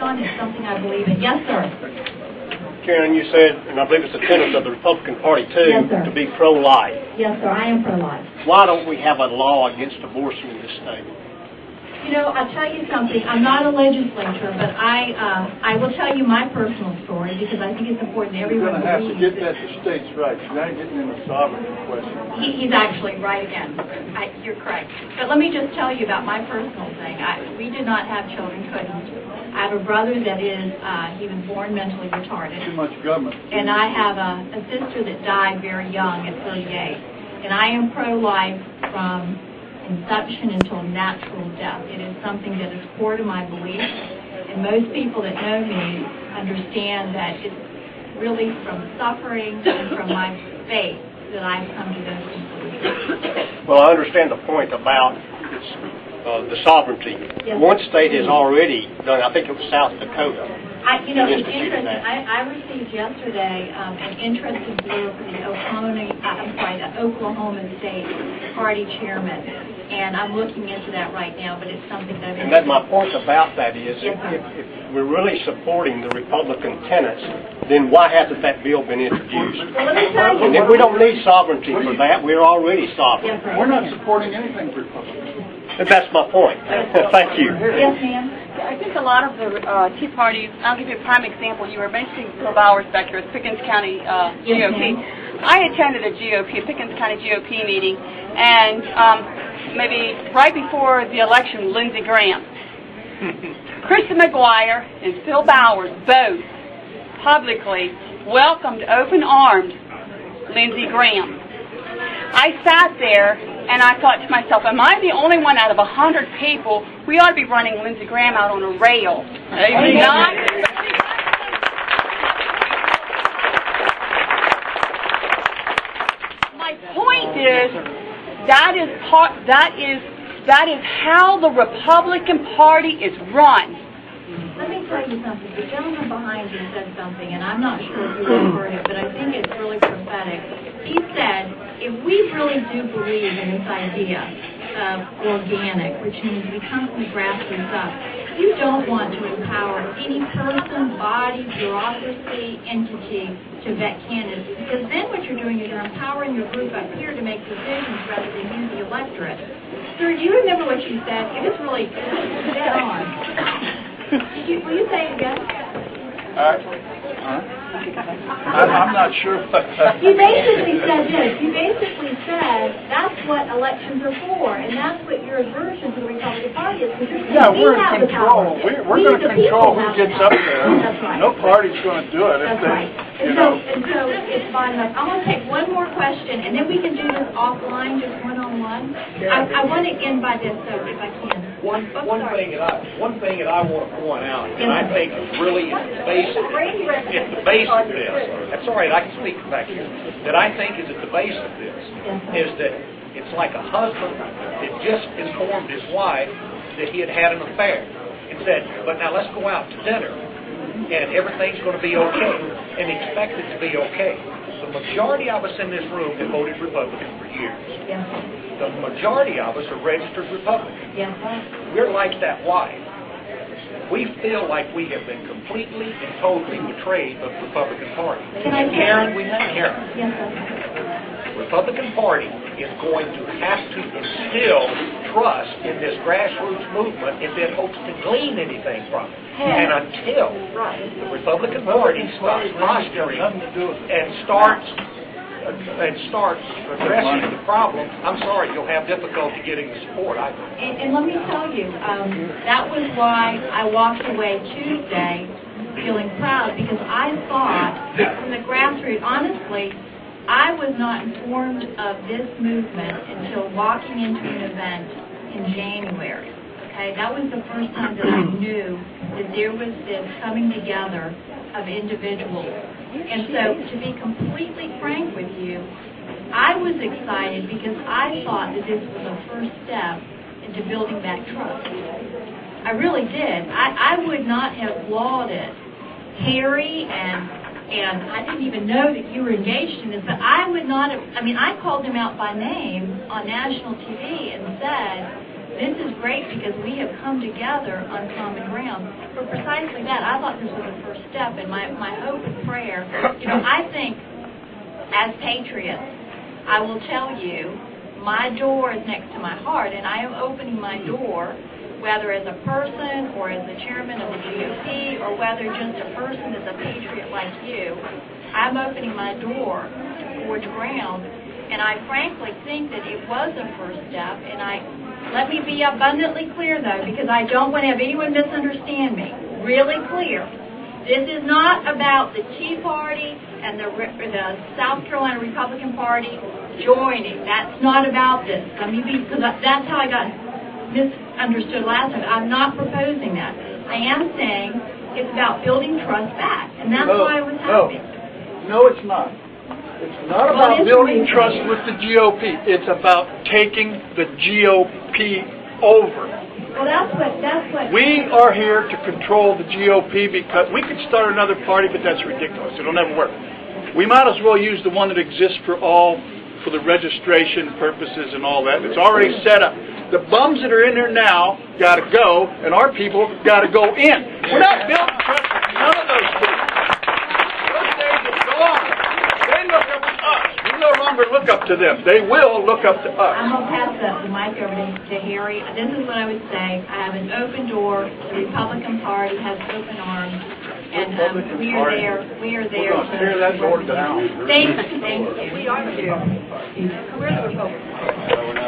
on is something I believe in. Yes, sir. Karen, you said, and I believe it's a tenet of the Republican Party too, yes, sir, to be pro-life. Yes, sir, I am pro-life. Why don't we have a law against abortion in this state? You know, I'll tell you something. I'm not a legislator, but I will tell you my personal story because I think it's important that everyone You're going to have to get that to states' rights. You're not getting into sovereignty question. He's actually right again. You're correct. But let me just tell you about my personal thing. We did not have children, couldn't. I have a brother that is, he was born mentally retarded. Too much government. And I have a sister that died very young at 38. And I am pro-life from inception until natural death. It is something that is core to my belief, and most people that know me understand that it's really from suffering and from my faith that I've come to those conclusions. Well, I understand the point about the sovereignty. Yes. One state has already done, I think it was South Dakota. You know, it's interesting. I received yesterday an interesting blurb from the Oklahoma State Party chairman, and I'm looking into that right now. But it's something that. And that my point about that is, yes, if we're really supporting the Republican tenets, then why hasn't that bill been introduced? Well, let me tell you. And if we don't need sovereignty for that, we're already sovereign. Yes, sir. We're not supporting anything Republican. That's my point. Thank you. Yes, ma'am. I think a lot of the Tea Party, I'll give you a prime example. You were mentioning Bill Bowers back here at Pickens County GOP. I attended a Pickens County GOP meeting, and maybe right before the election, Lindsey Graham. Kristen McGuire and Phil Bowers both publicly welcomed open-armed Lindsey Graham. I sat there and I thought to myself, am I the only one out of 100 people? We ought to be running Lindsey Graham out on a rail. Not. My point is that is how the Republican Party is run. Let me tell you something. The gentleman behind you said something, and I'm not sure if you have heard it, but I think it's really prophetic. He said, if we really do believe in this idea of organic, which means we come from the grassroots up, you don't want to empower any person, body, bureaucracy, entity to vet candidates, because then what you're doing is you're empowering your group up here to make decisions rather than use the electorate. Sir, do you remember what you said? It was really dead on. Will you say it again? I'm not sure. You basically said this. You basically said that's what elections are for, and that's what your aversion to the Republican Party is. Yeah, we're in control. We're going to control who gets up there. That's right. No party's going to do it. That's right. And so it's fine enough. I'm going to take one more question, and then we can do this offline, just one-on-one. I want to end by this, though, if I can. One thing that I want to point out, and I think really is the base of this. That's all right. I can speak back here. That I think is at the base of this is that it's like a husband that just informed his wife that he had an affair and said, "But now let's go out to dinner, and everything's going to be okay," and expect it to be okay. The majority of us in this room have voted Republican for years. The majority of us are registered Republicans. We're like that wife. We feel like we have been completely and totally betrayed by the Republican Party. And Karen, the Republican Party is going to have to instill trust in this grassroots movement if it hopes to glean anything from it. And until the Republican Party stops posturing and starts addressing the problem, I'm sorry, you'll have difficulty getting the support. And let me tell you, that was why I walked away Tuesday feeling proud, because I thought from the grassroots, honestly, I was not informed of this movement until walking into an event in January. Okay, that was the first time that I knew that there was this coming together of individuals. And so, to be completely frank with you, I was excited because I thought that this was a first step into building back trust. I really did. I would not have lauded Harry and I didn't even know that you were engaged in this, but I would not have, I called him out by name on national TV and said This is great because we have come together on common ground for precisely that. I thought this was the first step, and my hope and prayer, I think as patriots, I will tell you, my door is next to my heart, and I am opening my door, whether as a person or as the chairman of the GOP or whether just a person as a patriot like you, I'm opening my door towards ground, and I frankly think that it was a first step, and let me be abundantly clear, though, because I don't want to have anyone misunderstand me. Really clear. This is not about the Tea Party and the South Carolina Republican Party joining. That's not about this. Let me be, because that's how I got misunderstood last time. I'm not proposing that. I am saying it's about building trust back, and that's why I was happy. No, it's not. It's not about building trust with the GOP. It's about taking the GOP over. Well, that's what... We are here to control the GOP because we could start another party, but that's ridiculous. It'll never work. We might as well use the one that exists for the registration purposes and all that. It's already set up. The bums that are in there now got to go, and our people got to go in. We're not building trust with none of those people. Those days are gone. They look up to us. We no longer look up to them. They will look up to us. I'm going to pass the mic over to Harry. This is what I would say. I have an open door. The Republican Party has open arms. And we are there. We're going to tear that door down. Thank you. We are too. We're the Republican Party.